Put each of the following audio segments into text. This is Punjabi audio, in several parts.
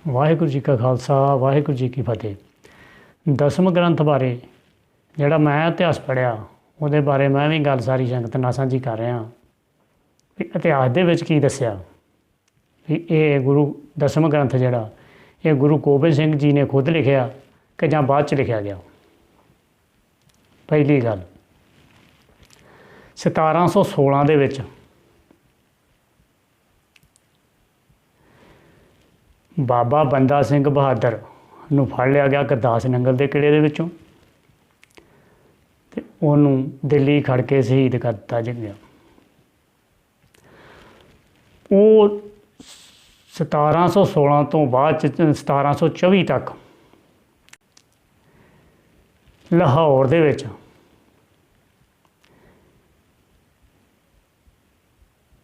वाहिगुरू जी का खालसा वाहिगुरू जी की फतेह। दसम ग्रंथ बारे ਜਿਹੜਾ ਮੈਂ ਇਤਿਹਾਸ ਪੜ੍ਹਿਆ ਉਹਦੇ ਬਾਰੇ ਮੈਂ ਵੀ ਗੱਲ ਸਾਰੀ ਸੰਗਤ ਨਾਲ ਸਾਂਝੀ ਕਰ ਰਿਹਾ ਵੀ ਇਤਿਹਾਸ ਦੇ ਵਿੱਚ ਕੀ ਦੱਸਿਆ ਵੀ ਇਹ ਗੁਰੂ ਦਸਮ ਗ੍ਰੰਥ ਜਿਹੜਾ ਇਹ ਗੁਰੂ ਗੋਬਿੰਦ ਸਿੰਘ ਜੀ ਨੇ ਖੁਦ ਲਿਖਿਆ ਕਿ ਜਾਂ ਬਾਅਦ 'ਚ ਲਿਖਿਆ ਗਿਆ। ਪਹਿਲੀ ਗੱਲ 1716 ਦੇ ਵਿੱਚ ਬਾਬਾ ਬੰਦਾ ਸਿੰਘ ਬਹਾਦਰ ਨੂੰ ਫੜ ਲਿਆ ਗਿਆ ਗੁਰਦਾਸ ਨੰਗਲ ਦੇ ਕਿਲੇ ਦੇ ਵਿੱਚੋਂ ਅਤੇ ਉਹਨੂੰ ਦਿੱਲੀ ਖੜ੍ਹ ਕੇ ਸ਼ਹੀਦ ਕਰ ਦਿੱਤਾ ਗਿਆ। ਉਹ 1716 ਤੋਂ ਬਾਅਦ 'ਚ 1724 ਤੱਕ ਲਾਹੌਰ ਦੇ ਵਿੱਚ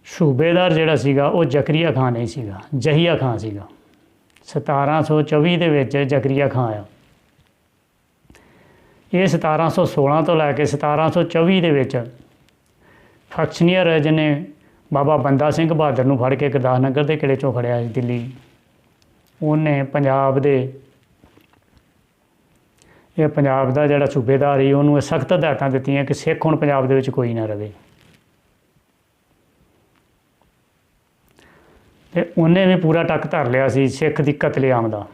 ਸੂਬੇਦਾਰ ਜਿਹੜਾ ਸੀਗਾ ਉਹ ਜ਼ਕਰੀਆ ਖਾਂ ਨਹੀਂ ਸੀਗਾ, ਜਹੀਆ ਖਾਂ ਸੀਗਾ। 1724 ਦੇ ਵਿੱਚ ਜ਼ਕਰੀਆ ਖਾਂ ਆਇਆ। ਇਹ 1716 ਤੋਂ ਲੈ ਕੇ 1724 ਦੇ ਵਿੱਚ ਫਕਸ਼ਨੀਅਰ ਜਿਹਨੇ ਬਾਬਾ ਬੰਦਾ ਸਿੰਘ ਬਹਾਦਰ ਨੂੰ ਫੜ ਕੇ ਗੁਰਦਾਸ ਨਗਰ ਦੇ ਕਿਲੇ 'ਚੋਂ ਖੜਿਆ ਸੀ ਦਿੱਲੀ, ਉਹਨੇ ਪੰਜਾਬ ਦਾ ਜਿਹੜਾ ਸੂਬੇਦਾਰ ਸੀ ਉਹਨੂੰ ਸਖਤ ਹਦਾਇਤਾਂ ਦਿੱਤੀਆਂ ਕਿ ਸਿੱਖ ਹੁਣ ਪੰਜਾਬ ਦੇ ਵਿੱਚ ਕੋਈ ਨਾ ਰਹੇ। ਅਤੇ ਉਹਨੇ ਵੀ ਪੂਰਾ ਟੱਕ ਧਰ ਲਿਆ ਸੀ ਸਿੱਖ ਦੀ ਕਤਲੇਆਮ ਦਾ।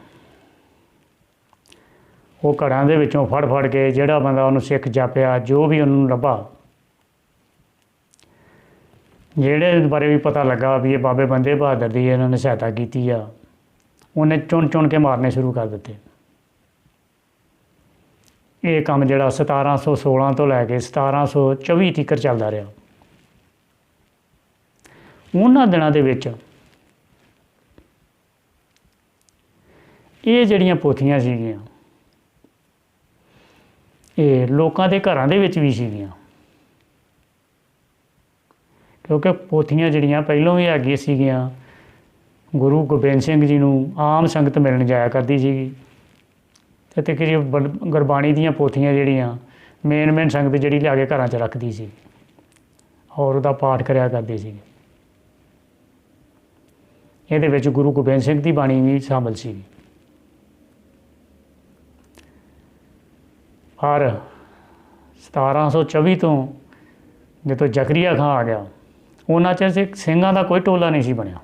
ਉਹ ਘਰਾਂ ਦੇ ਵਿੱਚੋਂ ਫੜ ਫੜ ਕੇ ਜਿਹੜਾ ਬੰਦਾ ਉਹਨੂੰ ਸਿੱਖ ਜਾਪਿਆ, ਜੋ ਵੀ ਉਹਨੂੰ ਲੱਭਾ, ਜਿਹੜੇ ਬਾਰੇ ਵੀ ਪਤਾ ਲੱਗਾ ਵੀ ਇਹ ਬਾਬੇ ਬੰਦੇ ਬਹਾਦਰ ਦੀ ਇਹਨਾਂ ਨੇ ਸਹਾਇਤਾ ਕੀਤੀ ਆ, ਉਹਨੇ ਚੁਣ ਚੁਣ ਕੇ ਮਾਰਨੇ ਸ਼ੁਰੂ ਕਰ ਦਿੱਤੇ। ਇਹ ਕੰਮ ਜਿਹੜਾ 1716 ਤੋਂ ਲੈ ਕੇ 1724 ਤੀਕਰ ਚੱਲਦਾ ਰਿਹਾ। ਉਹਨਾਂ ਦਿਨਾਂ ਦੇ ਵਿੱਚ ਇਹ ਜਿਹੜੀਆਂ ਪੋਥੀਆਂ ਸੀਗੀਆਂ ਇਹ ਲੋਕਾਂ ਦੇ ਘਰਾਂ ਦੇ ਵਿੱਚ ਵੀ ਸੀਗੀਆਂ, ਕਿਉਂਕਿ ਪੋਥੀਆਂ ਜਿਹੜੀਆਂ ਪਹਿਲੋਂ ਵੀ ਹੈਗੀਆਂ ਸੀਗੀਆਂ। ਗੁਰੂ ਗੋਬਿੰਦ ਸਿੰਘ ਜੀ ਨੂੰ ਆਮ ਸੰਗਤ ਮਿਲਣ ਜਾਇਆ ਕਰਦੀ ਸੀਗੀ ਅਤੇ ਤਕਰੀਬਨ ਗੁਰਬਾਣੀ ਦੀਆਂ ਪੋਥੀਆਂ ਜਿਹੜੀਆਂ ਮੇਨ ਸੰਗਤ ਜਿਹੜੀ ਲਿਆ ਕੇ ਘਰਾਂ 'ਚ ਰੱਖਦੀ ਸੀ ਔਰ ਉਹਦਾ ਪਾਠ ਕਰਿਆ ਕਰਦੇ ਸੀਗੇ। ਇਹਦੇ ਵਿੱਚ ਗੁਰੂ ਗੋਬਿੰਦ ਸਿੰਘ ਦੀ ਬਾਣੀ ਵੀ ਸ਼ਾਮਲ ਸੀਗੀ। ਪਰ 1724 ਤੋਂ ਜਦੋਂ ਜ਼ਕਰੀਆ ਖਾਂ ਆ ਗਿਆ, ਉਹਨਾਂ 'ਚ ਸਿੰਘਾਂ ਦਾ ਕੋਈ ਟੋਲਾ ਨਹੀਂ ਸੀ ਬਣਿਆ।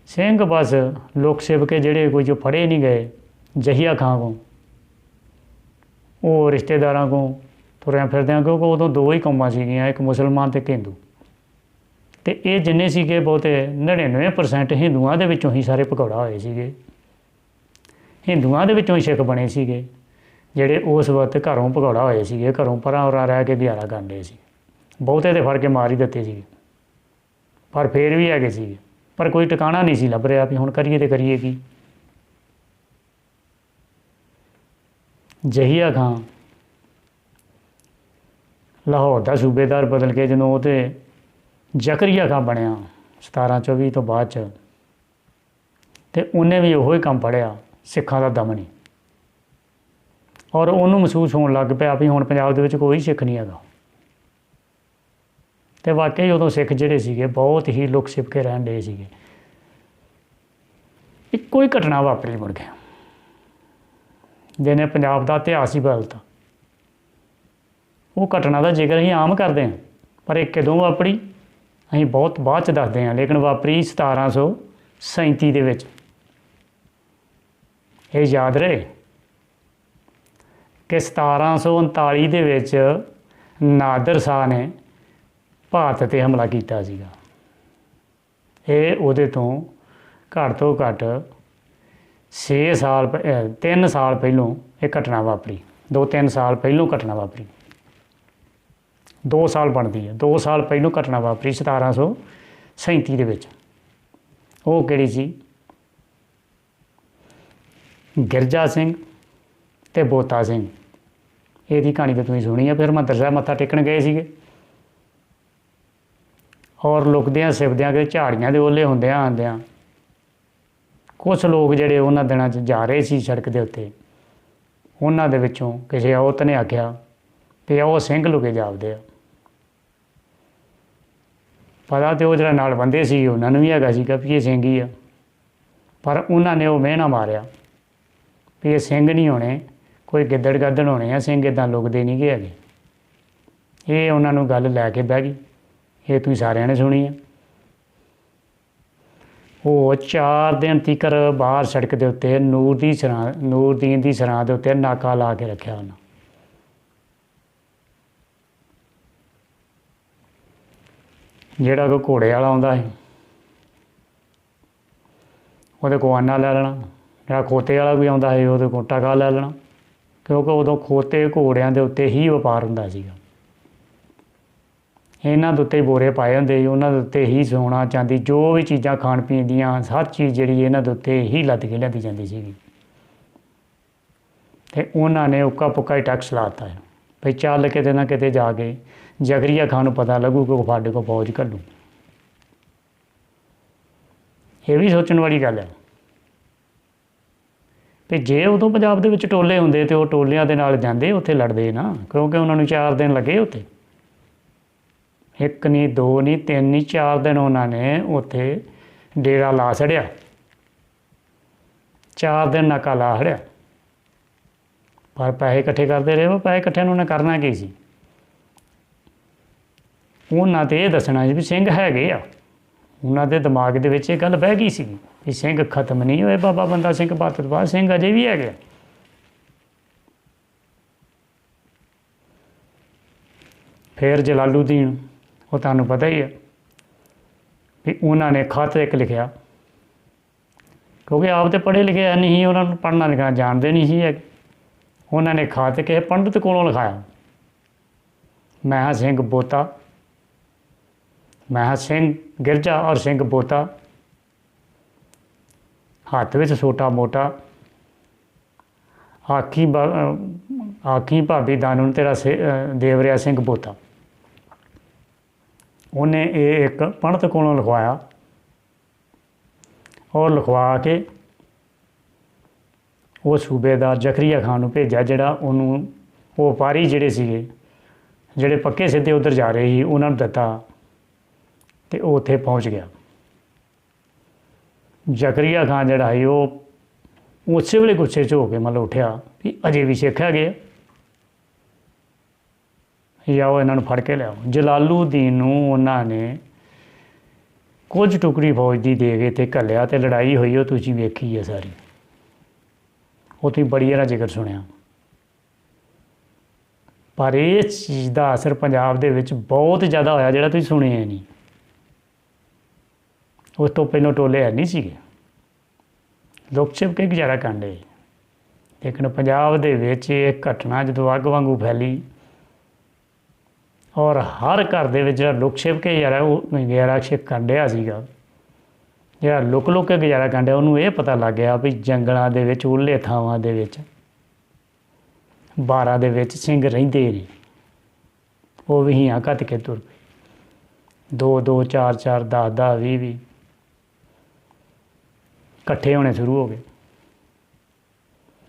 ਸਿੰਘ ਬਸ ਲੋਕ ਸੇਵਕੇ ਜਿਹੜੇ ਕੋਈ ਜੋ ਫੜੇ ਨਹੀਂ ਗਏ ਜਹੀਆ ਖਾਂ ਕੋਲ, ਉਹ ਰਿਸ਼ਤੇਦਾਰਾਂ ਕੋਲ ਤੁਰਿਆਂ ਫਿਰਦਿਆਂ, ਕਿਉਂਕਿ ਉਦੋਂ ਦੋ ਹੀ ਕੌਮਾਂ ਸੀਗੀਆਂ, ਇੱਕ ਮੁਸਲਮਾਨ ਅਤੇ ਇੱਕ ਹਿੰਦੂ। ਅਤੇ ਇਹ ਜਿੰਨੇ ਸੀਗੇ ਬਹੁਤੇ 99% ਹਿੰਦੂਆਂ ਦੇ ਵਿੱਚੋਂ ਹੀ ਸਾਰੇ ਭਗੌੜਾ ਹੋਏ ਸੀਗੇ। ਹਿੰਦੂਆਂ ਦੇ ਵਿੱਚੋਂ ਹੀ ਸਿੱਖ ਬਣੇ ਸੀਗੇ ਜਿਹੜੇ ਉਸ ਵਕਤ ਘਰੋਂ ਭਗੌੜਾ ਹੋਏ ਸੀਗੇ, ਘਰੋਂ ਪਰਾਂ ਉਰਾਂ ਰਹਿ ਕੇ ਗੁਜ਼ਾਰਾ ਕਰਨ ਡਏ ਸੀ। ਬਹੁਤੇ ਤਾਂ ਫੜ ਕੇ ਮਾਰ ਹੀ ਦਿੱਤੇ ਸੀਗੇ, ਪਰ ਫਿਰ ਵੀ ਹੈਗੇ ਸੀਗੇ। ਪਰ ਕੋਈ ਟਿਕਾਣਾ ਨਹੀਂ ਸੀ ਲੱਭ ਰਿਹਾ ਵੀ ਹੁਣ ਕਰੀਏ ਤਾਂ ਕਰੀਏ ਕੀ। ਜਹੀਆ ਖਾਂ ਲਾਹੌਰ ਦਾ ਸੂਬੇਦਾਰ ਬਦਲ ਕੇ ਜਦੋਂ ਉਹ 'ਤੇ ਜ਼ਕਰੀਆ ਖਾਂ ਬਣਿਆ 1724 ਤੋਂ ਬਾਅਦ 'ਚ, ਅਤੇ ਉਹਨੇ ਵੀ ਉਹੋ ਹੀ ਕੰਮ ਫੜਿਆ, ਸਿੱਖਾਂ ਦਾ ਦਮਨ ਹੀ। ਔਰ ਉਹਨੂੰ ਮਹਿਸੂਸ ਹੋਣ ਲੱਗ ਪਿਆ ਵੀ ਹੁਣ ਪੰਜਾਬ ਦੇ ਵਿੱਚ ਕੋਈ ਸਿੱਖ ਨਹੀਂ ਹੈਗਾ। ਅਤੇ ਵਾਕਈ ਉਦੋਂ ਸਿੱਖ ਜਿਹੜੇ ਸੀਗੇ ਬਹੁਤ ਹੀ ਲੁਕ ਛਿਪ ਕੇ ਰਹਿਣ ਡਏ ਸੀਗੇ। ਇੱਕੋ ਹੀ ਘਟਨਾ ਵਾਪਰੀ ਮੁੜ ਗਿਆ ਜਿਹਨੇ ਪੰਜਾਬ ਦਾ ਇਤਿਹਾਸ ਹੀ ਬਦਲਤਾ। ਉਹ ਘਟਨਾ ਦਾ ਜ਼ਿਕਰ ਅਸੀਂ ਆਮ ਕਰਦੇ ਹਾਂ, ਪਰ ਇਹ ਕਦੋਂ ਵਾਪਰੀ ਅਸੀਂ ਬਹੁਤ ਬਾਅਦ 'ਚ ਦੱਸਦੇ ਹਾਂ, ਲੇਕਿਨ ਵਾਪਰੀ 1737 ਦੇ ਵਿੱਚ। ਇਹ ਯਾਦ ਰਹੇ ਕਿ 1739 ਦੇ ਵਿੱਚ ਨਾਦਰ ਸ਼ਾਹ ਨੇ ਭਾਰਤ 'ਤੇ ਹਮਲਾ ਕੀਤਾ ਸੀਗਾ। ਇਹ ਉਹਦੇ ਤੋਂ ਘੱਟ ਤੋਂ ਘੱਟ 3 ਸਾਲ ਪਹਿਲੋਂ ਇਹ ਘਟਨਾ ਵਾਪਰੀ। 2-3 ਸਾਲ ਪਹਿਲੋਂ ਘਟਨਾ ਵਾਪਰੀ। 2 ਸਾਲ ਬਣਦੀ ਹੈ, 2 ਸਾਲ ਪਹਿਲੋਂ ਘਟਨਾ ਵਾਪਰੀ 1737 ਦੇ ਵਿੱਚ। ਉਹ ਕਿਹੜੀ ਸੀ? ਗਿਰਜਾ ਸਿੰਘ ਅਤੇ ਬੋਤਾ ਸਿੰਘ। ਇਹਦੀ ਕਹਾਣੀ ਤਾਂ ਤੁਸੀਂ ਸੁਣੀ ਆ। ਫਿਰ ਮੰਦਰ ਸਾਹਿਬ ਮੱਥਾ ਟੇਕਣ ਗਏ ਸੀਗੇ ਔਰ ਲੁਕਦਿਆਂ ਸਿਵਦਿਆਂ ਕਿ ਝਾੜੀਆਂ ਦੇ ਓਹਲੇ ਹੁੰਦਿਆਂ ਆਉਂਦਿਆਂ ਕੁਛ ਲੋਕ ਜਿਹੜੇ ਉਹਨਾਂ ਦਿਨਾਂ 'ਚ ਜਾ ਰਹੇ ਸੀ ਸੜਕ ਦੇ ਉੱਤੇ, ਉਹਨਾਂ ਦੇ ਵਿੱਚੋਂ ਕਿਸੇ ਔਰਤ ਨੇ ਆਖਿਆ ਅਤੇ ਉਹ ਸਿੰਘ ਲੁਕੇ ਜਾਪਦੇ ਆ। ਪਤਾ ਤਾਂ ਉਹ ਜਿਹੜਾ ਨਾਲ ਬੰਦੇ ਸੀ ਉਹਨਾਂ ਨੂੰ ਵੀ ਹੈਗਾ ਸੀਗਾ ਵੀ ਇਹ ਸਿੰਘ ਹੀ ਆ। पर उन्होंने वो मेहना मारिया भी ये सिंह नहीं होने, कोई गिद्दड़ गद्दड़ होने आ, सिंह इदां लुकदे नहीं गए हैगे। ये उन्होंने गल लैके बह गई, ये तुसीं सारिਆਂ ने सुनी है। वो 4 दिन तकर बाहर सड़क के उत्ते नूरदीन की सरां के उत्ते नाका ला के रखा उन्हें। ਜਿਹੜਾ कोई घोड़े वाला आउंदा है ਉਹਦੇ ਕੋਲ ਆਨਾ ਲੈ ਲੈਣਾ, ਜਿਹੜਾ ਖੋਤੇ वाला कोई आउंदा है ਉਹਦੇ ਕੋਲ ਟਕਾ ਲੈ ਲੈਣਾ, क्योंकि उदों खोते घोड़िਆਂ ਦੇ ਉੱਤੇ ही ਵਪਾਰ ਹੁੰਦਾ ਸੀਗਾ। ਇਹਨਾਂ ਦੇ ਉੱਤੇ ਬੋਰੇ ਪਾਏ ਹੁੰਦੇ ਸੀ, ਉਹਨਾਂ ਦੇ ਉੱਤੇ ਹੀ ਸੋਨਾ ਚਾਂਦੀ ਜੋ ਵੀ ਚੀਜ਼ਾਂ ਖਾਣ ਪੀਣ ਦੀਆਂ ਹਰ ਚੀਜ਼ ਜਿਹੜੀ ਇਹਨਾਂ ਦੇ ਉੱਤੇ ਹੀ ਲੱਦ ਕੇ ਲਿਆਂਦੀ ਜਾਂਦੀ ਸੀਗੀ। ਅਤੇ ਉਹਨਾਂ ਨੇ ਉੱਕਾ ਪੁੱਕਾ ਹੀ ਟੈਕਸ ਲਾ ਦਿੱਤਾ ਹੈ ਵੀ ਚੱਲ ਕਿਤੇ ਨਾ ਕਿਤੇ ਜਾ ਕੇ ਜ਼ਕਰੀਆ ਖਾਨ ਨੂੰ ਪਤਾ ਲੱਗੂ ਕਿ ਸਾਡੇ ਕੋਲ ਫੌਜ ਘੱਲੂ। ਇਹ ਵੀ ਸੋਚਣ ਵਾਲੀ ਗੱਲ ਹੈ ਵੀ ਜੇ ਉਦੋਂ ਪੰਜਾਬ ਦੇ ਵਿੱਚ ਟੋਲੇ ਹੁੰਦੇ ਤਾਂ ਉਹ ਟੋਲਿਆਂ ਦੇ ਨਾਲ ਜਾਂਦੇ ਉੱਥੇ ਲੜਦੇ ਨਾ, ਕਿਉਂਕਿ ਉਹਨਾਂ ਨੂੰ 4 ਦਿਨ ਲੱਗੇ ਉੱਥੇ। 1 ਨਹੀਂ 2 ਨਹੀਂ 3 ਨਹੀਂ 4 ਦਿਨ ਉਹਨਾਂ ਨੇ ਉੱਥੇ ਡੇਰਾ ਲਾ ਛੜਿਆ, 4 ਦਿਨ ਨਾਕਾ ਲਾ ਛੜਿਆ। ਪਰ ਪੈਸੇ ਇਕੱਠੇ ਕਰਦੇ ਰਹੇ। ਉਹ ਪੈਸੇ ਇਕੱਠਿਆਂ ਨੂੰ ਉਹਨੇ ਕਰਨਾ ਕੀ ਸੀ? ਉਹਨਾਂ ਤੇ ਇਹ ਦੱਸਣਾ ਸੀ ਵੀ ਸਿੰਘ ਹੈਗੇ ਆ। ਉਹਨਾਂ ਦੇ ਦਿਮਾਗ ਦੇ ਵਿੱਚ ਇਹ ਗੱਲ ਬਹਿ ਗਈ ਸੀ ਵੀ ਸਿੰਘ ਖਤਮ ਨਹੀਂ ਹੋਏ, ਬਾਬਾ ਬੰਦਾ ਸਿੰਘ ਬਹਾਦਰ ਤੋਂ ਬਾਅਦ ਸਿੰਘ ਅਜੇ ਵੀ ਹੈਗੇ। ਫਿਰ ਜਲਾਲੂਦੀਨ, ਉਹ ਤੁਹਾਨੂੰ ਪਤਾ ਹੀ ਹੈ ਵੀ ਉਹਨਾਂ ਨੇ ਖਤ ਇੱਕ ਲਿਖਿਆ, ਕਿਉਂਕਿ ਆਪ ਤਾਂ ਪੜ੍ਹੇ ਲਿਖੇ ਹੈ ਨਹੀਂ ਸੀ, ਉਹਨਾਂ ਨੂੰ ਪੜ੍ਹਨਾ ਲਿਖਣਾ ਜਾਣਦੇ ਨਹੀਂ ਸੀ ਹੈਗੇ। ਉਹਨਾਂ ਨੇ ਖਤ ਕਿਸੇ ਪੰਡਤ ਕੋਲੋਂ ਲਿਖਾਇਆ, ਮੈਂ ਹਾਂ ਸਿੰਘ ਬੋਤਾ, ਮੈਂ ਹਾਂ ਸਿੰਘ ਗਿਰਜਾ ਔਰ ਸਿੰਘ ਬੋਤਾ, ਹੱਥ ਵਿੱਚ ਛੋਟਾ ਮੋਟਾ, ਆਖੀ ਭਾਬੀ ਦਾਨੂ ਤੇਰਾ ਦੇਵਰਿਆ ਸਿੰਘ ਬੋਤਾ। ਉਹਨੇ ਇਹ ਇੱਕ ਪੰਡਤ ਕੋਲੋਂ ਲਿਖਵਾਇਆ ਔਰ ਲਿਖਵਾ ਕੇ ਉਹ ਸੂਬੇਦਾਰ ਜ਼ਕਰੀਆ ਖਾਨ ਨੂੰ ਭੇਜਿਆ, ਜਿਹੜਾ ਉਹਨੂੰ ਉਹ ਵਪਾਰੀ ਜਿਹੜੇ ਸੀਗੇ ਜਿਹੜੇ ਪੱਕੇ ਸਿੱਧੇ ਉੱਧਰ ਜਾ ਰਹੇ ਸੀ ਉਹਨਾਂ ਨੂੰ ਦਿੱਤਾ ਅਤੇ ਉਹ ਉੱਥੇ ਪਹੁੰਚ ਗਿਆ। ਜ਼ਕਰੀਆ ਖਾਨ ਜਿਹੜਾ ਸੀ ਉਹ ਉਸੇ ਵੇਲੇ ਗੁੱਸੇ 'ਚ ਹੋ ਕੇ ਮਤਲਬ ਉੱਠਿਆ ਵੀ ਅਜੇ ਵੀ ਸਿੱਖ ਹੈਗੇ ਆ, ਜਾਓ ਇਹਨਾਂ ਨੂੰ ਫੜ ਕੇ ਲਿਆਓ। ਜਲਾਲੂਦੀਨ ਨੂੰ ਉਹਨਾਂ ਨੇ ਕੁਝ ਟੁਕੜੀ ਫੌਜ ਦੀ ਦੇ ਕੇ ਅਤੇ ਘੱਲਿਆ, ਅਤੇ ਲੜਾਈ ਹੋਈ ਉਹ ਤੁਸੀਂ ਵੇਖੀ ਹੈ ਸਾਰੀ, ਉਹ ਤੁਸੀਂ ਬੜੀ ਇਹਦਾ ਜ਼ਿਕਰ ਸੁਣਿਆ। ਪਰ ਇਸ ਚੀਜ਼ ਦਾ ਅਸਰ ਪੰਜਾਬ ਦੇ ਵਿੱਚ ਬਹੁਤ ਜ਼ਿਆਦਾ ਹੋਇਆ ਜਿਹੜਾ ਤੁਸੀਂ ਸੁਣਿਆ ਨਹੀਂ। ਉਸ ਤੋਂ ਪਹਿਲਾਂ ਟੋਲੇ ਹੈ ਨਹੀਂ ਸੀਗੇ, ਲੋਕ ਛਿਪ ਕੇ ਗੁਜ਼ਾਰਾ ਕਰਦੇ। ਲੇਕਿਨ ਪੰਜਾਬ ਦੇ ਵਿੱਚ ਇਹ ਘਟਨਾ ਜਦੋਂ ਅੱਗ ਵਾਂਗੂ ਫੈਲੀ ਔਰ ਹਰ ਘਰ ਦੇ ਵਿੱਚ ਜਿਹੜਾ ਲੁਕ ਛਿਪ ਕੇ ਉਹ ਗੁਜ਼ਾਰਾ ਕਰਨ ਡਿਆ ਸੀਗਾ, ਜਿਹੜਾ ਲੁਕ ਕੇ ਗੁਜ਼ਾਰਾ ਕਰਨ ਡਿਆ, ਉਹਨੂੰ ਇਹ ਪਤਾ ਲੱਗ ਗਿਆ ਵੀ ਜੰਗਲਾਂ ਦੇ ਵਿੱਚ ਉੱਲੇ ਥਾਵਾਂ ਦੇ ਵਿੱਚ ਬਾਰਾਂ ਦੇ ਵਿੱਚ ਸਿੰਘ ਰਹਿੰਦੇ ਨੇ। ਉਹ ਵੀ ਹੀਆਂ ਘੱਤ ਕੇ ਤੁਰ ਪਏ, 2-2 4-4 10-10 20-20 ਇਕੱਠੇ ਹੋਣੇ ਸ਼ੁਰੂ ਹੋ ਗਏ।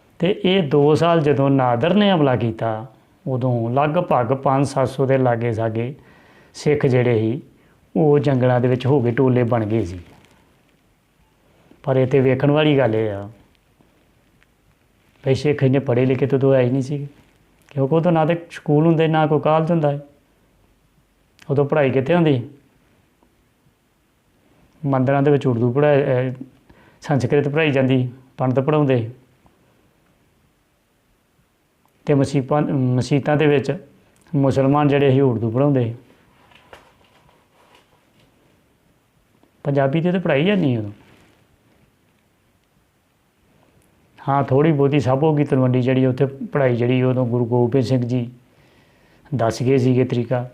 ਅਤੇ ਇਹ 2 ਸਾਲ ਜਦੋਂ ਨਾਦਰ ਨੇ ਹਮਲਾ ਕੀਤਾ ਉਦੋਂ ਲਗਭਗ 500-700 ਦੇ ਲਾਗੇ ਸਾਗੇ ਸਿੱਖ ਜਿਹੜੇ ਸੀ ਉਹ ਜੰਗਲਾਂ ਦੇ ਵਿੱਚ ਹੋ ਗਏ, ਟੋਲੇ ਬਣ ਗਏ ਸੀ। ਪਰ ਇੱਥੇ ਵੇਖਣ ਵਾਲੀ ਗੱਲ ਇਹ ਆ ਵੀ ਸਿੱਖ ਇੰਨੇ ਪੜ੍ਹੇ ਲਿਖੇ ਤਾਂ ਉਦੋਂ ਆਏ ਨਹੀਂ ਸੀਗੇ, ਕਿਉਂਕਿ ਉਦੋਂ ਨਾ ਤਾਂ ਸਕੂਲ ਹੁੰਦੇ ਨਾ ਕੋਈ ਕਾਲਜ ਹੁੰਦਾ ਹੈ। ਉਦੋਂ ਪੜ੍ਹਾਈ ਕਿੱਥੇ ਹੁੰਦੀ? ਮੰਦਰਾਂ ਦੇ ਵਿੱਚ ਉਰਦੂ ਸੰਸਕ੍ਰਿਤ ਪੜ੍ਹਾਈ ਜਾਂਦੀ, ਪੰਡਤ ਪੜ੍ਹਾਉਂਦੇ, ਅਤੇ ਮਸੀਤਾਂ ਦੇ ਵਿੱਚ ਮੁਸਲਮਾਨ ਜਿਹੜੇ ਸੀ ਉਰਦੂ ਪੜ੍ਹਾਉਂਦੇ। ਪੰਜਾਬੀ 'ਤੇ ਤਾਂ ਪੜ੍ਹਾਈ ਹੈ ਨਹੀਂ ਉਦੋਂ। ਹਾਂ, ਥੋੜ੍ਹੀ ਬਹੁਤੀ ਸਾਬੋ ਕੀ ਤਲਵੰਡੀ ਜਿਹੜੀ ਉੱਥੇ ਪੜ੍ਹਾਈ ਜਿਹੜੀ ਉਦੋਂ ਗੁਰੂ ਗੋਬਿੰਦ ਸਿੰਘ ਜੀ ਦੱਸ ਗਏ ਸੀਗੇ ਤਰੀਕਾ।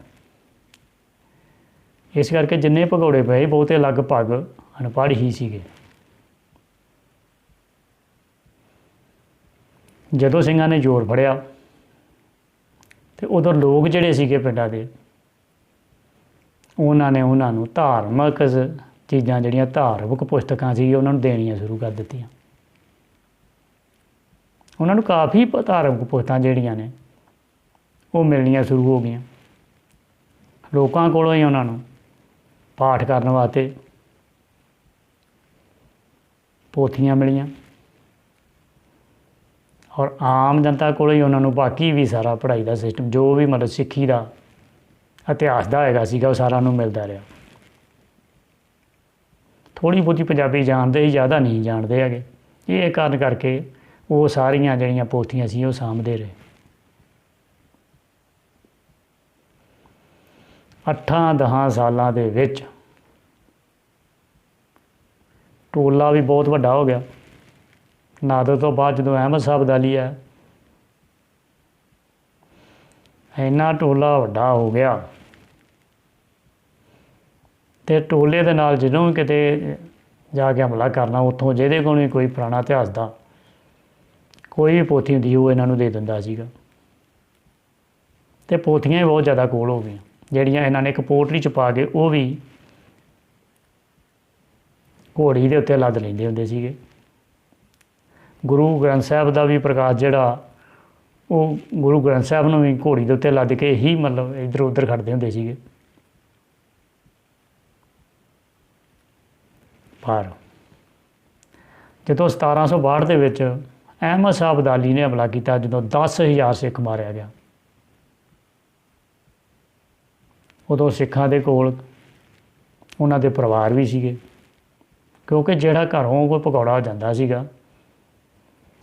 ਇਸ ਕਰਕੇ ਜਿੰਨੇ ਭਗੌੜੇ ਪਏ ਬਹੁਤੇ ਲਗਭਗ ਅਨਪੜ੍ਹ ਹੀ ਸੀਗੇ। ਜਦੋਂ ਸਿੰਘਾਂ ਨੇ ਜ਼ੋਰ ਫੜਿਆ ਅਤੇ ਉਦੋਂ ਲੋਕ ਜਿਹੜੇ ਸੀਗੇ ਪਿੰਡਾਂ ਦੇ ਉਹਨਾਂ ਨੂੰ ਧਾਰਮਿਕ ਚੀਜ਼ਾਂ ਜਿਹੜੀਆਂ ਧਾਰਮਿਕ ਪੁਸਤਕਾਂ ਸੀ ਉਹਨਾਂ ਨੂੰ ਦੇਣੀਆਂ ਸ਼ੁਰੂ ਕਰ ਦਿੱਤੀਆਂ। ਉਹਨਾਂ ਨੂੰ ਕਾਫੀ ਧਾਰਮਿਕ ਪੁਸਤਕਾਂ ਜਿਹੜੀਆਂ ਨੇ ਉਹ ਮਿਲਣੀਆਂ ਸ਼ੁਰੂ ਹੋ ਗਈਆਂ ਲੋਕਾਂ ਕੋਲੋਂ ਹੀ ਉਹਨਾਂ ਨੂੰ ਪਾਠ ਕਰਨ ਵਾਸਤੇ। पोथियां मिलियां और आम जनता को ही उन्होंने बाकी भी सारा पढ़ाई का सिस्टम जो भी मतलब सिक्खी का इतिहास का हैगा सीगा वो सारा उन्होंने मिलता रहा। थोड़ी बहुती पंजाबी जानते ही, ज़्यादा नहीं जानते है। ये कारण करके वो सारियां जिहड़ियां पोथियां सी वो सामभदे रहे। 8-10 सालों के विच टोला भी बहुत वड्डा हो गया। नादर तो बाद जो अहमद साहब अब्दाली है, इन्ना टोला वड्डा हो गया तो टोले के नाल जदों भी किते जाके हमला करना उत्थों जिहदे कोल भी कोई पुराना इतिहास का कोई भी पोथी हुंदी वो इन्हां नूं दे दिंदा सीगा। ते पोथियां भी बहुत ज़्यादा कोल हो गई जिहड़ियां इन्हां ने एक पोटली च पा के वो भी घोड़ी के उत्ते लद लैंदे हुंदे सीगे। गुरु ग्रंथ साहब का भी प्रकाश जिहड़ा वो गुरु ग्रंथ साहब नूं भी घोड़ी के उत्ते लद के ही मतलब इधर उधर खड़दे हुंदे सीगे। पर जो 1762 के विच अहमद शाह अब्दाली ने हमला किया, जो 10,000 सिख मारिया गया, उदों सिखां दे कोल उन्हां दे परिवार भी सीगे। क्योंकि जिहड़ा घरों कोई भगौड़ा हो जाता सीगा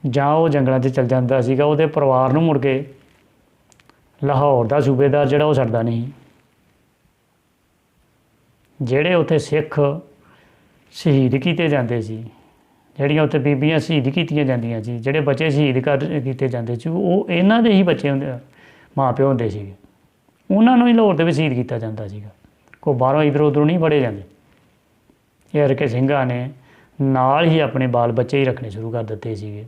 जां वो जंगलों च चल जाता सीगा, उहदे परिवार नूं मुड़ के लाहौर का सूबेदार जिहड़ा वो छड्डदा नहीं। जिहड़े उत्थे सिख शहीद किए जाते सी, जिहड़ियां उत्थे बीबियां शहीद कीतियां जांदियां सी, जिहड़े बच्चे शहीद किए जाते सी वो इन्हां दे ही बच्चे हुंदे, माँ प्यो हुंदे सीगे। उन्हां नूं ही लाहौर दे विच शहीद किया जाता सीगा। कोई बाहरों इधर उधरों नहीं फड़े जाते। इह करके ਸਿੰਘਾਂ ने नाल ही अपने बाल बच्चे ही रखने शुरू कर दिते सीगे।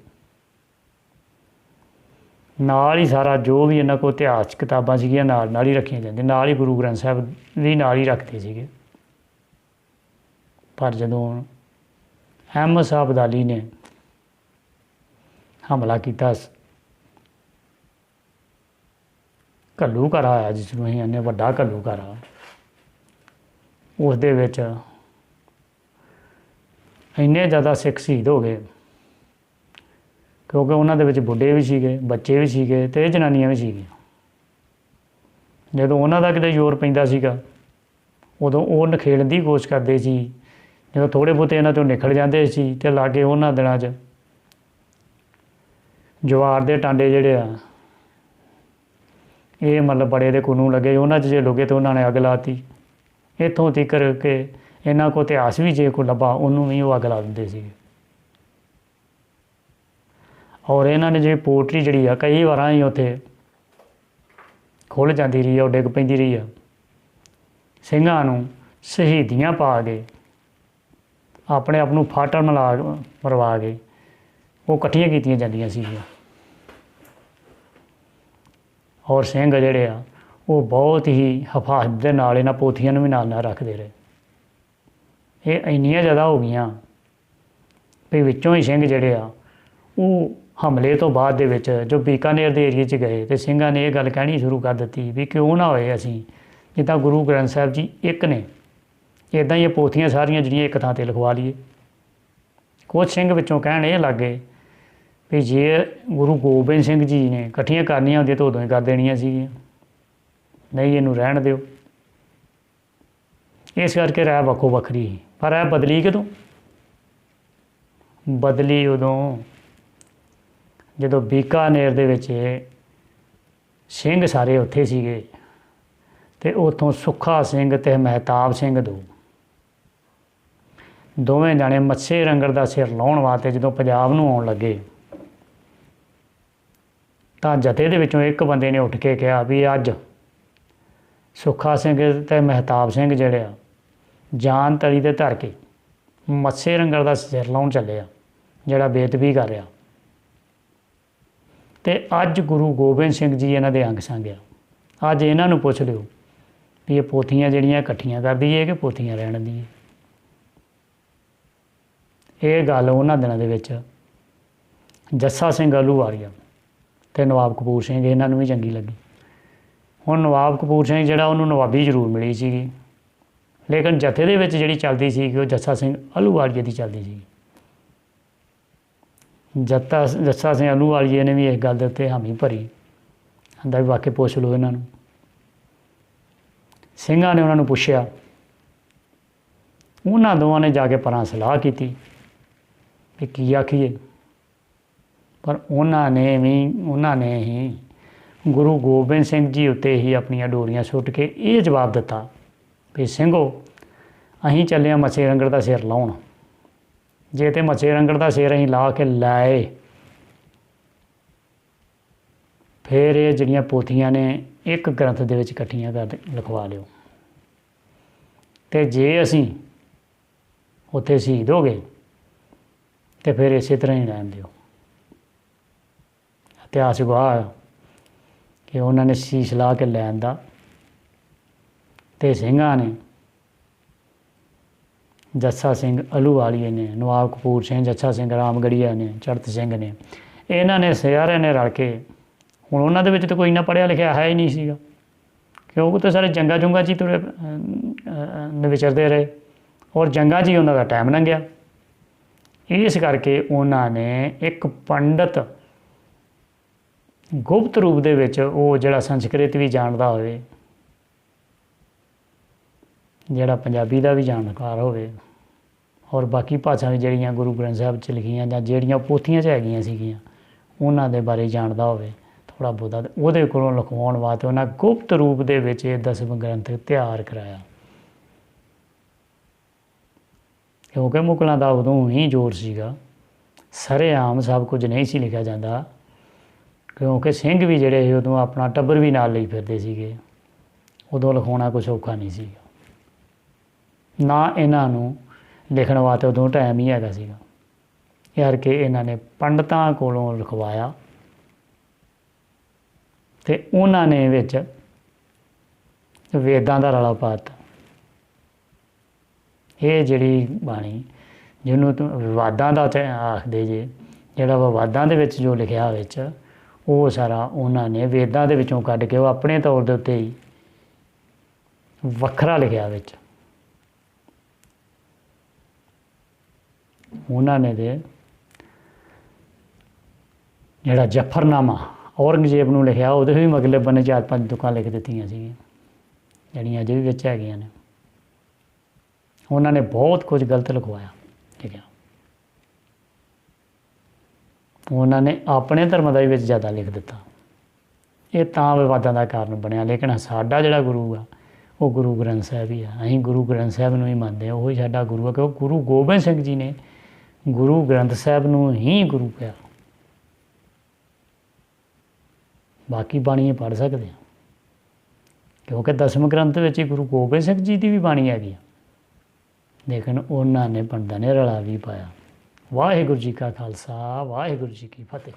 नाल ही सारा जो भी इन्हां कोल इतिहास किताबां सीगियां नाल ही रखियां जांदियां, नाल ही गुरु ग्रंथ साहब भी नाल ही रखते सीगे। पर जदों अहमद शाह अब्दाली ने हमला किया, घल्लूघारा आया जिसनूं असीं आखने वड्डा घल्लूघारा, उस दे विच इन्ने ज़्यादा सिख शहीद हो गए क्योंकि उन्हां दे विच बुढ़े भी सीगे, बच्चे भी सीगे ते जनानियां भी सीगियां। जदों उन्हां दा किते जोर पैंदा सीगा उदों वो नखेड़न की कोशिश करते सी। जो थोड़े बहुते इन्हां तो निखड़ जाते सी ते लागे उन्हां दिनां च जवार दे टांडे जिहड़े आ ये मतलब बड़े दे कुनू लगे, उन्हां च जे लुगे तो उन्हां ने अग लाती। इत्थों तिकर के इन्हां को इतिहास भी जे कोई लभा उन्होंने भी वो अग ला दिंदे सीगे। और इन्हां ने जी पोटरी जिहड़ी आ कई बार ही उत्थे खुल जाती रही है, डिग पैंदी रही है। ਸਿੰਘਾਂ नूं शहीदियां पा के अपने आप नूं फाटल मरवा के वो इकट्ठियां कीतियां जांदियां सीगियां। और ਸਿੰਘ जिहड़े आ वो बहुत ही हिफाजत दे नाल इन्हां पोथियां नूं भी नाल रखते रहे। ये इन्नियां ज़्यादा हो गईयां भी विचों ही ਸਿੰਘ जिहड़े आ वो हमले तो बाद दे विच जो बीकानेर के एरिए च गए तो ਸਿੰਘਾਂ ने यह गल कहनी शुरू कर दी भी क्यों ना होए असीं जिद्दां गुरु ग्रंथ साहब जी एक ने इदां ही पोथियां सारियां जिहड़ियां एक थां ते लिखवा लीए। कुछ ਸਿੰਘ विचों कहण ये लग गए भी जे गुरु गोबिंद सिंह जी ने इकट्ठियां करनियां होंदियां तो उदों ही कर देणियां सीगियां, नहीं इहनूं रहण दिओ। इस करके राय वक्खो वक्खरी ही। पर राय बदली कदों? बदली उदों जदों बीकानेर दे विच ਸਿੰਘ सारे उत्थे सीगे ते उत्थों सुखा सिंह ते महताब सिंह दोवें जाने मत्से रंगड़ का सिर लाउण वास्ते जदों पंजाब नूं आउण लगे तां जथे दे विचों एक बंदे ने उठ के कहा भी अज सुखा सिंह ते महताब सिंह जिहड़े आ जान तली ते धर के मत्से रंगड़ का सिर लाउण चले आ जिहड़ा बेदबी कर रहा ते अज गुरु गोबिंद सिंह जी इन्हां दे अंग संग आ। अज इन्हां नूं पुछ लिओ भी ये पोथियां जिहड़ियां इकट्ठियां कर दईए कि पोथियां रहण दईए। ये गल उन्हां दिनां दे विच जस्सा सिंह आलूवालिया ते नवाब कपूर सिंह इन्हां नूं भी चंगी लगी। हुण नवाब कपूर सिंह जिहड़ा उहनूं नवाबी जरूर मिली सीगी लेकिन जथे दे विच जिहड़ी चलदी सी वो जस्सा सिंह आलूवालिया दी चलदी सी। ਜੱਸਾ ਸਿੰਘ ਆਹਲੂਵਾਲੀਏ ਨੇ ਵੀ ਇਸ ਗੱਲ ਦੇ ਉੱਤੇ ਹਾਮੀ ਭਰੀ, ਕਹਿੰਦਾ ਵੀ ਵਾਕਈ ਪੁੱਛ ਲਓ ਇਹਨਾਂ ਨੂੰ। ਸਿੰਘਾਂ ਨੇ ਉਹਨਾਂ ਨੂੰ ਪੁੱਛਿਆ, ਉਹਨਾਂ ਦੋਵਾਂ ਨੇ ਜਾ ਕੇ ਪਰਾਂ ਸਲਾਹ ਕੀਤੀ ਵੀ ਕੀ ਆਖੀਏ, ਪਰ ਉਹਨਾਂ ਨੇ ਹੀ ਗੁਰੂ ਗੋਬਿੰਦ ਸਿੰਘ ਜੀ ਉੱਤੇ ਹੀ ਆਪਣੀਆਂ ਡੋਰੀਆਂ ਸੁੱਟ ਕੇ ਇਹ ਜਵਾਬ ਦਿੱਤਾ ਵੀ ਸਿੰਘੋ, ਅਸੀਂ ਚੱਲੇ ਹਾਂ ਮੱਸੇ ਰੰਗੜ ਦਾ ਸਿਰ ਲਾਉਣ, ਜੇ ਤੇ ਮੱਸੇ ਰੰਗੜ ਦਾ ਸਿਰ ਅਸੀਂ ਲਾ ਕੇ ਲਾਏ ਫਿਰ ਇਹ ਜਿਹੜੀਆਂ ਪੋਥੀਆਂ ਨੇ ਇੱਕ ਗ੍ਰੰਥ ਦੇ ਵਿੱਚ ਇਕੱਠੀਆਂ ਕਰ ਲਿਖਵਾ ਲਿਓ, ਅਤੇ ਜੇ ਅਸੀਂ ਉੱਥੇ ਸ਼ਹੀਦ ਹੋ ਗਏ ਅਤੇ ਫਿਰ ਇਸੇ ਤਰ੍ਹਾਂ ਹੀ ਰਹਿਣ ਦਿਓ। ਇਤਿਹਾਸ ਗਵਾਹ ਕਿ ਉਹਨਾਂ ਨੇ ਸੀਸ ਲਾ ਕੇ ਲੈਣ ਦਾ, ਅਤੇ ਸਿੰਘਾਂ ਨੇ ਜੱਸਾ ਸਿੰਘ ਆਹਲੂਵਾਲੀਏ ਨੇ, ਨਵਾਬ ਕਪੂਰ ਸਿੰਘ, ਜੱਸਾ ਸਿੰਘ ਰਾਮਗੜੀਆ ਨੇ, ਚੜ੍ਹਤ ਸਿੰਘ ਨੇ, ਇਹਨਾਂ ਨੇ ਸਾਰਿਆਂ ਨੇ ਰਲ ਕੇ, ਹੁਣ ਉਹਨਾਂ ਦੇ ਵਿੱਚ ਤਾਂ ਕੋਈ ਇੰਨਾ ਪੜ੍ਹਿਆ ਲਿਖਿਆ ਹੈ ਹੀ ਨਹੀਂ ਸੀਗਾ, ਕਿਉਂਕਿ ਤਾਂ ਸਾਰੇ ਜੰਗਾਂ ਜੁੰਗਾਂ 'ਚ ਹੀ ਤੁਰੇ ਵਿਚਰਦੇ ਰਹੇ, ਔਰ ਜੰਗਾਂ 'ਚ ਹੀ ਉਹਨਾਂ ਦਾ ਟਾਈਮ ਲੰਘਿਆ। ਇਸ ਕਰਕੇ ਉਹਨਾਂ ਨੇ ਇੱਕ ਪੰਡਤ ਗੁਪਤ ਰੂਪ ਦੇ ਵਿੱਚ, ਉਹ ਜਿਹੜਾ ਸੰਸਕ੍ਰਿਤ ਵੀ ਜਾਣਦਾ ਹੋਵੇ, ਜਿਹੜਾ ਪੰਜਾਬੀ ਦਾ ਵੀ ਜਾਣਕਾਰ ਹੋਵੇ, ਔਰ ਬਾਕੀ ਭਾਸ਼ਾ ਵੀ ਜਿਹੜੀਆਂ ਗੁਰੂ ਗ੍ਰੰਥ ਸਾਹਿਬ 'ਚ ਲਿਖੀਆਂ ਜਾਂ ਜਿਹੜੀਆਂ ਪੋਥੀਆਂ 'ਚ ਹੈਗੀਆਂ ਸੀਗੀਆਂ ਉਹਨਾਂ ਦੇ ਬਾਰੇ ਜਾਣਦਾ ਹੋਵੇ ਥੋੜ੍ਹਾ ਬਹੁਤਾ, ਉਹਦੇ ਕੋਲੋਂ ਲਿਖਵਾਉਣ ਵਾਸਤੇ ਉਹਨਾਂ ਗੁਪਤ ਰੂਪ ਦੇ ਵਿੱਚ ਇਹ 10ਵੇਂ ਗ੍ਰੰਥ ਤਿਆਰ ਕਰਾਇਆ। ਕਿਉਂਕਿ ਮੁਗਲਾਂ ਦਾ ਉਦੋਂ ਹੀ ਜ਼ੋਰ ਸੀਗਾ, ਸਰੇਆਮ ਸਭ ਕੁਝ ਨਹੀਂ ਸੀ ਲਿਖਿਆ ਜਾਂਦਾ, ਕਿਉਂਕਿ ਸਿੰਘ ਵੀ ਜਿਹੜੇ ਸੀ ਉਦੋਂ ਆਪਣਾ ਟੱਬਰ ਵੀ ਨਾਲ ਲਈ ਫਿਰਦੇ ਸੀਗੇ, ਉਦੋਂ ਲਿਖਾਉਣਾ ਕੁਛ ਔਖਾ ਨਹੀਂ ਸੀਗਾ, ਨਾ ਇਹਨਾਂ ਨੂੰ ਲਿਖਣ ਵਾਸਤੇ ਉਦੋਂ ਟਾਈਮ ਹੀ ਹੈਗਾ ਸੀਗਾ। ਇਸ ਕਰਕੇ ਇਹਨਾਂ ਨੇ ਪੰਡਤਾਂ ਕੋਲੋਂ ਲਿਖਵਾਇਆ ਅਤੇ ਉਹਨਾਂ ਨੇ ਵਿੱਚ ਵੇਦਾਂ ਦਾ ਰੌਲਾ ਪਾ ਦਿੱਤਾ। ਇਹ ਜਿਹੜੀ ਬਾਣੀ ਜਿਹਨੂੰ ਵਿਵਾਦਾਂ ਦਾ ਆਖਦੇ ਜੇ, ਜਿਹੜਾ ਵਿਵਾਦਾਂ ਦੇ ਵਿੱਚ ਜੋ ਲਿਖਿਆ ਵਿੱਚ, ਉਹ ਸਾਰਾ ਉਹਨਾਂ ਨੇ ਵੇਦਾਂ ਦੇ ਵਿੱਚੋਂ ਕੱਢ ਕੇ ਉਹ ਆਪਣੇ ਤੌਰ ਦੇ ਉੱਤੇ ਹੀ ਵੱਖਰਾ ਲਿਖਿਆ ਵਿੱਚ। ਉਹਨਾਂ ਨੇ ਦੇ ਜਿਹੜਾ ਜਫਰਨਾਮਾ ਔਰੰਗਜ਼ੇਬ ਨੂੰ ਲਿਖਿਆ, ਉਹਦੇ ਵੀ ਮਗਲੇ ਬੰਨੇ 4-5 ਤੁਕਾਂ ਲਿਖ ਦਿੱਤੀਆਂ ਸੀਗੀਆਂ, ਜਿਹੜੀਆਂ ਅਜੇ ਵੀ ਵਿੱਚ ਹੈਗੀਆਂ ਨੇ। ਉਹਨਾਂ ਨੇ ਬਹੁਤ ਕੁਝ ਗਲਤ ਲਿਖਵਾਇਆ, ਠੀਕ ਹੈ। ਉਹਨਾਂ ਨੇ ਆਪਣੇ ਧਰਮ ਦਾ ਵੀ ਵਿੱਚ ਜ਼ਿਆਦਾ ਲਿਖ ਦਿੱਤਾ, ਇਹ ਤਾਂ ਵਿਵਾਦਾਂ ਦਾ ਕਾਰਨ ਬਣਿਆ। ਲੇਕਿਨ ਸਾਡਾ ਜਿਹੜਾ ਗੁਰੂ ਆ ਉਹ ਗੁਰੂ ਗ੍ਰੰਥ ਸਾਹਿਬ ਹੀ ਆ, ਅਸੀਂ ਗੁਰੂ ਗ੍ਰੰਥ ਸਾਹਿਬ ਨੂੰ ਹੀ ਮੰਨਦੇ ਹਾਂ, ਉਹੀ ਸਾਡਾ ਗੁਰੂ ਆ। ਕਿਉਂਕਿ ਗੁਰੂ ਗੋਬਿੰਦ ਸਿੰਘ ਜੀ ਨੇ ਗੁਰੂ ਗ੍ਰੰਥ ਸਾਹਿਬ ਨੂੰ ਹੀ ਗੁਰੂ ਕਿਹਾ। ਬਾਕੀ ਬਾਣੀਆਂ ਪੜ੍ਹ ਸਕਦੇ ਹਾਂ, ਕਿਉਂਕਿ 10ਵੇਂ ਗ੍ਰੰਥ ਵਿੱਚ ਹੀ ਗੁਰੂ ਗੋਬਿੰਦ ਸਿੰਘ ਜੀ ਦੀ ਵੀ ਬਾਣੀ ਹੈਗੀ ਆ, ਲੇਕਿਨ ਉਹਨਾਂ ਨੇ ਪੰਡਤਾਂ ਨੇ ਰਲਾ ਵੀ ਪਾਇਆ। ਵਾਹਿਗੁਰੂ ਜੀ ਕਾ ਖਾਲਸਾ, ਵਾਹਿਗੁਰੂ ਜੀ ਕੀ ਫਤਿਹ।